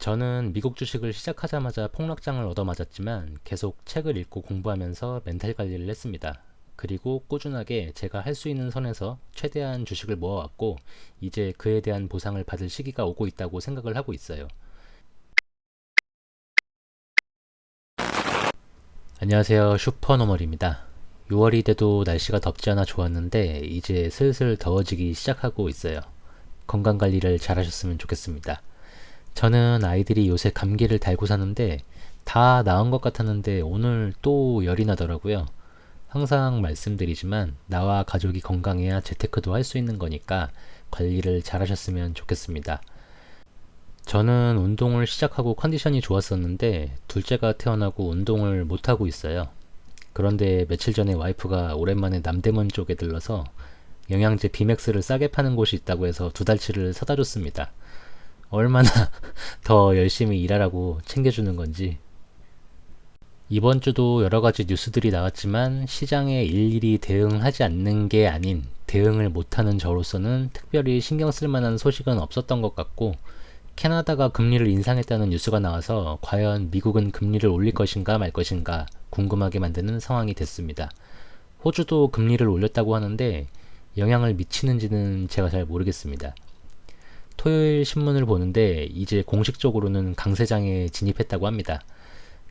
저는 미국 주식을 시작하자마자 폭락장을 얻어맞았지만 계속 책을 읽고 공부하면서 멘탈 관리를 했습니다. 그리고 꾸준하게 제가 할 수 있는 선에서 최대한 주식을 모아왔고 이제 그에 대한 보상을 받을 시기가 오고 있다고 생각을 하고 있어요. 안녕하세요. 슈퍼노멀입니다. 6월이 돼도 날씨가 덥지 않아 좋았는데 이제 슬슬 더워지기 시작하고 있어요. 건강관리를 잘 하셨으면 좋겠습니다. 저는 아이들이 요새 감기를 달고 사는데 다 나은 것 같았는데 오늘 또 열이 나더라고요. 항상 말씀드리지만 나와 가족이 건강해야 재테크도 할 수 있는 거니까 관리를 잘 하셨으면 좋겠습니다. 저는 운동을 시작하고 컨디션이 좋았었는데 둘째가 태어나고 운동을 못하고 있어요. 그런데 며칠 전에 와이프가 오랜만에 남대문 쪽에 들러서 영양제 비맥스를 싸게 파는 곳이 있다고 해서 2달치를 사다 줬습니다. 얼마나 더 열심히 일하라고 챙겨주는 건지. 이번 주도 여러 가지 뉴스들이 나왔지만 시장에 일일이 대응하지 않는 게 아닌 대응을 못하는 저로서는 특별히 신경 쓸 만한 소식은 없었던 것 같고, 캐나다가 금리를 인상했다는 뉴스가 나와서 과연 미국은 금리를 올릴 것인가 말 것인가 궁금하게 만드는 상황이 됐습니다. 호주도 금리를 올렸다고 하는데 영향을 미치는지는 제가 잘 모르겠습니다. 토요일 신문을 보는데 이제 공식적으로는 강세장에 진입했다고 합니다.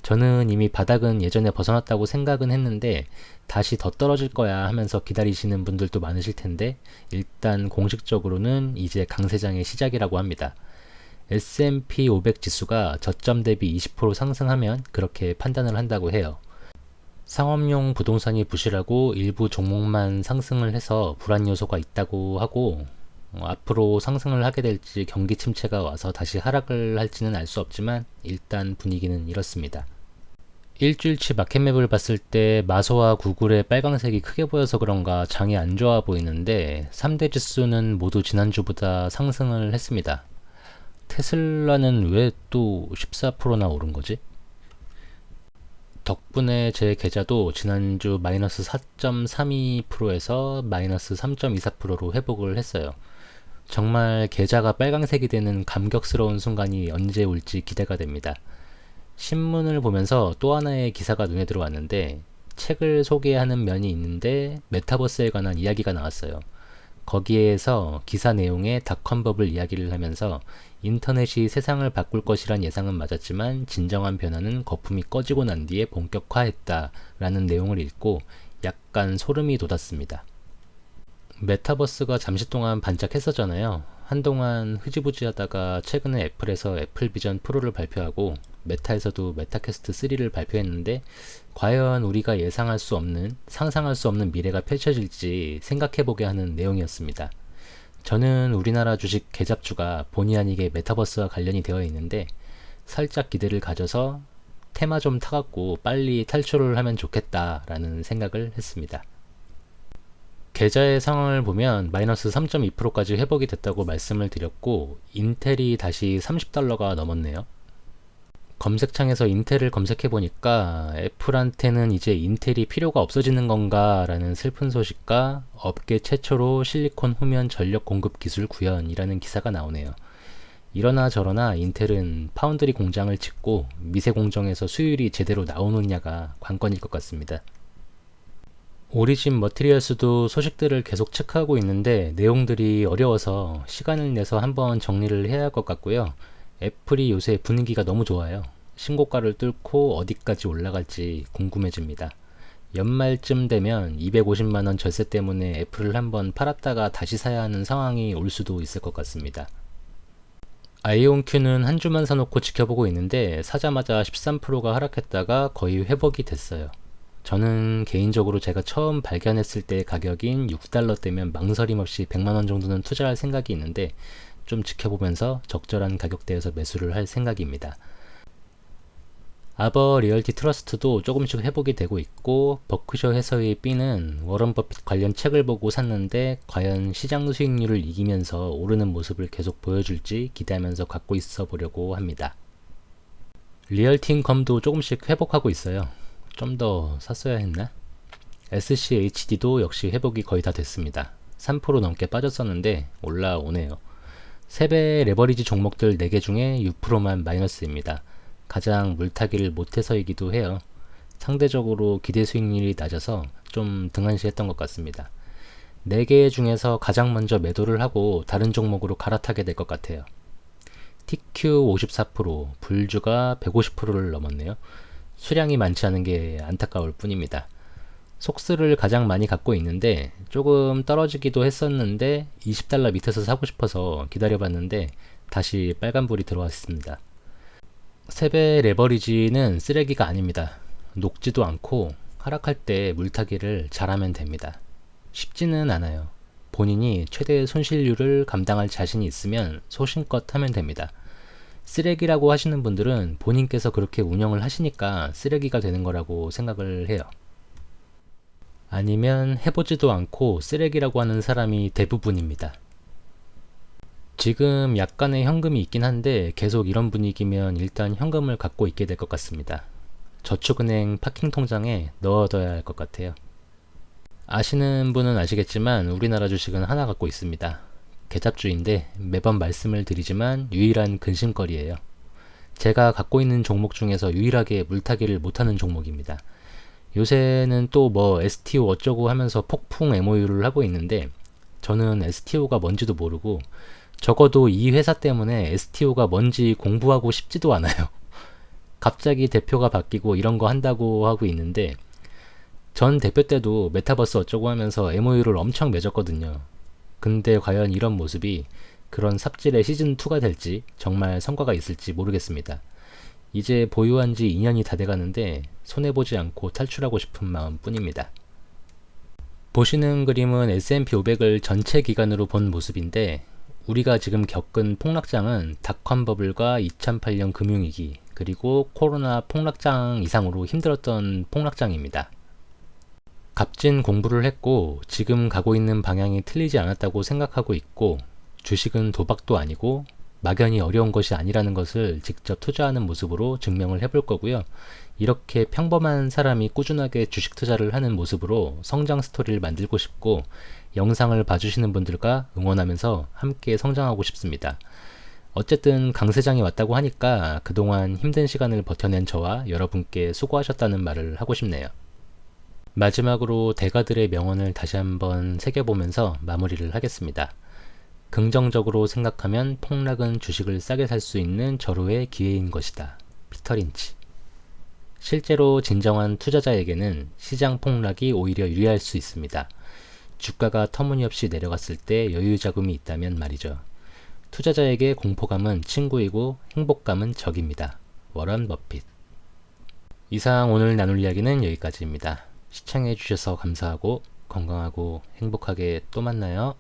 저는 이미 바닥은 예전에 벗어났다고 생각은 했는데 다시 더 떨어질 거야 하면서 기다리시는 분들도 많으실 텐데 일단 공식적으로는 이제 강세장의 시작이라고 합니다. S&P 500 지수가 저점 대비 20% 상승하면 그렇게 판단을 한다고 해요. 상업용 부동산이 부실하고 일부 종목만 상승을 해서 불안 요소가 있다고 하고, 앞으로 상승을 하게 될지 경기 침체가 와서 다시 하락을 할지는 알 수 없지만 일단 분위기는 이렇습니다. 일주일치 마켓맵을 봤을 때 마소와 구글의 빨강색이 크게 보여서 그런가 장이 안 좋아 보이는데 3대 지수는 모두 지난주보다 상승을 했습니다. 테슬라는 왜 또 14%나 오른 거지? 덕분에 제 계좌도 지난주 마이너스 4.32%에서 마이너스 3.24%로 회복을 했어요. 정말 계좌가 빨강색이 되는 감격스러운 순간이 언제 올지 기대가 됩니다. 신문을 보면서 또 하나의 기사가 눈에 들어왔는데 책을 소개하는 면이 있는데 메타버스에 관한 이야기가 나왔어요. 거기에서 기사 내용에 닷컴버블 이야기를 하면서 인터넷이 세상을 바꿀 것이란 예상은 맞았지만 진정한 변화는 거품이 꺼지고 난 뒤에 본격화했다 라는 내용을 읽고 약간 소름이 돋았습니다. 메타버스가 잠시 동안 반짝했었잖아요. 한동안 흐지부지 하다가 최근에 애플에서 애플 비전 프로를 발표하고 메타에서도 메타캐스트 3를 발표했는데 과연 우리가 예상할 수 없는, 상상할 수 없는 미래가 펼쳐질지 생각해보게 하는 내용이었습니다. 저는 우리나라 주식 개잡주가 본의 아니게 메타버스와 관련이 되어 있는데 살짝 기대를 가져서 테마 좀 타갖고 빨리 탈출을 하면 좋겠다라는 생각을 했습니다. 계좌의 상황을 보면 마이너스 3.2%까지 회복이 됐다고 말씀을 드렸고 인텔이 다시 $30가 넘었네요. 검색창에서 인텔을 검색해보니까 애플한테는 이제 인텔이 필요가 없어지는 건가 라는 슬픈 소식과 업계 최초로 실리콘 후면 전력 공급 기술 구현이라는 기사가 나오네요. 이러나 저러나 인텔은 파운드리 공장을 짓고 미세 공정에서 수율이 제대로 나오느냐가 관건일 것 같습니다. 오리진 머티리얼스도 소식들을 계속 체크하고 있는데 내용들이 어려워서 시간을 내서 한번 정리를 해야 할 것 같고요. 애플이 요새 분위기가 너무 좋아요. 신고가를 뚫고 어디까지 올라갈지 궁금해집니다. 연말쯤 되면 250만원 절세 때문에 애플을 한번 팔았다가 다시 사야 하는 상황이 올 수도 있을 것 같습니다. 아이온큐는 한 주만 사놓고 지켜보고 있는데 사자마자 13%가 하락했다가 거의 회복이 됐어요. 저는 개인적으로 제가 처음 발견했을 때 가격인 $6대면 망설임 없이 100만원 정도는 투자할 생각이 있는데 좀 지켜보면서 적절한 가격대에서 매수를 할 생각입니다. 아버 리얼티 트러스트도 조금씩 회복이 되고 있고 버크셔 해서의 B는 워런 버핏 관련 책을 보고 샀는데 과연 시장 수익률을 이기면서 오르는 모습을 계속 보여줄지 기대하면서 갖고 있어 보려고 합니다. 리얼티인컴도 조금씩 회복하고 있어요. 좀 더 샀어야 했나? SCHD도 역시 회복이 거의 다 됐습니다. 3% 넘게 빠졌었는데 올라오네요. 세배 레버리지 종목들 4개 중에 6%만 마이너스입니다. 가장 물타기를 못해서이기도 해요. 상대적으로 기대 수익률이 낮아서 좀 등한시했던 것 같습니다. 4개 중에서 가장 먼저 매도를 하고 다른 종목으로 갈아타게 될 것 같아요. TQ 54%, 불주가 150%를 넘었네요. 수량이 많지 않은 게 안타까울 뿐입니다. 속스를 가장 많이 갖고 있는데 조금 떨어지기도 했었는데 $20 밑에서 사고 싶어서 기다려봤는데 다시 빨간불이 들어왔습니다. 세배 레버리지는 쓰레기가 아닙니다. 녹지도 않고 하락할 때 물타기를 잘하면 됩니다. 쉽지는 않아요. 본인이 최대 손실률을 감당할 자신이 있으면 소신껏 하면 됩니다. 쓰레기라고 하시는 분들은 본인께서 그렇게 운영을 하시니까 쓰레기가 되는 거라고 생각을 해요. 아니면 해보지도 않고 쓰레기라고 하는 사람이 대부분입니다. 지금 약간의 현금이 있긴 한데 계속 이런 분위기면 일단 현금을 갖고 있게 될 것 같습니다. 저축은행 파킹 통장에 넣어둬야 할 것 같아요. 아시는 분은 아시겠지만 우리나라 주식은 하나 갖고 있습니다. 개잡주인데 매번 말씀을 드리지만 유일한 근심거리예요. 제가 갖고 있는 종목 중에서 유일하게 물타기를 못하는 종목입니다. 요새는 또 뭐 STO 어쩌고 하면서 폭풍 MOU를 하고 있는데 저는 STO가 뭔지도 모르고 적어도 이 회사 때문에 STO가 뭔지 공부하고 싶지도 않아요. 갑자기 대표가 바뀌고 이런 거 한다고 하고 있는데 전 대표 때도 메타버스 어쩌고 하면서 MOU를 엄청 맺었거든요. 근데 과연 이런 모습이 그런 삽질의 시즌2가 될지 정말 성과가 있을지 모르겠습니다. 이제 보유한 지 2년이 다 돼가는데 손해보지 않고 탈출하고 싶은 마음 뿐입니다. 보시는 그림은 S&P 500을 전체 기간으로 본 모습인데 우리가 지금 겪은 폭락장은 닷컴 버블과 2008년 금융위기 그리고 코로나 폭락장 이상으로 힘들었던 폭락장입니다. 값진 공부를 했고 지금 가고 있는 방향이 틀리지 않았다고 생각하고 있고 주식은 도박도 아니고 막연히 어려운 것이 아니라는 것을 직접 투자하는 모습으로 증명을 해볼 거고요. 이렇게 평범한 사람이 꾸준하게 주식 투자를 하는 모습으로 성장 스토리를 만들고 싶고 영상을 봐주시는 분들과 응원하면서 함께 성장하고 싶습니다. 어쨌든 강세장이 왔다고 하니까 그동안 힘든 시간을 버텨낸 저와 여러분께 수고하셨다는 말을 하고 싶네요. 마지막으로 대가들의 명언을 다시 한번 새겨보면서 마무리를 하겠습니다. 긍정적으로 생각하면 폭락은 주식을 싸게 살 수 있는 절호의 기회인 것이다. 피터 린치. 실제로 진정한 투자자에게는 시장 폭락이 오히려 유리할 수 있습니다. 주가가 터무니없이 내려갔을 때 여유 자금이 있다면 말이죠. 투자자에게 공포감은 친구이고 행복감은 적입니다. 워런 버핏. 이상 오늘 나눌 이야기는 여기까지입니다. 시청해주셔서 감사하고 건강하고 행복하게 또 만나요.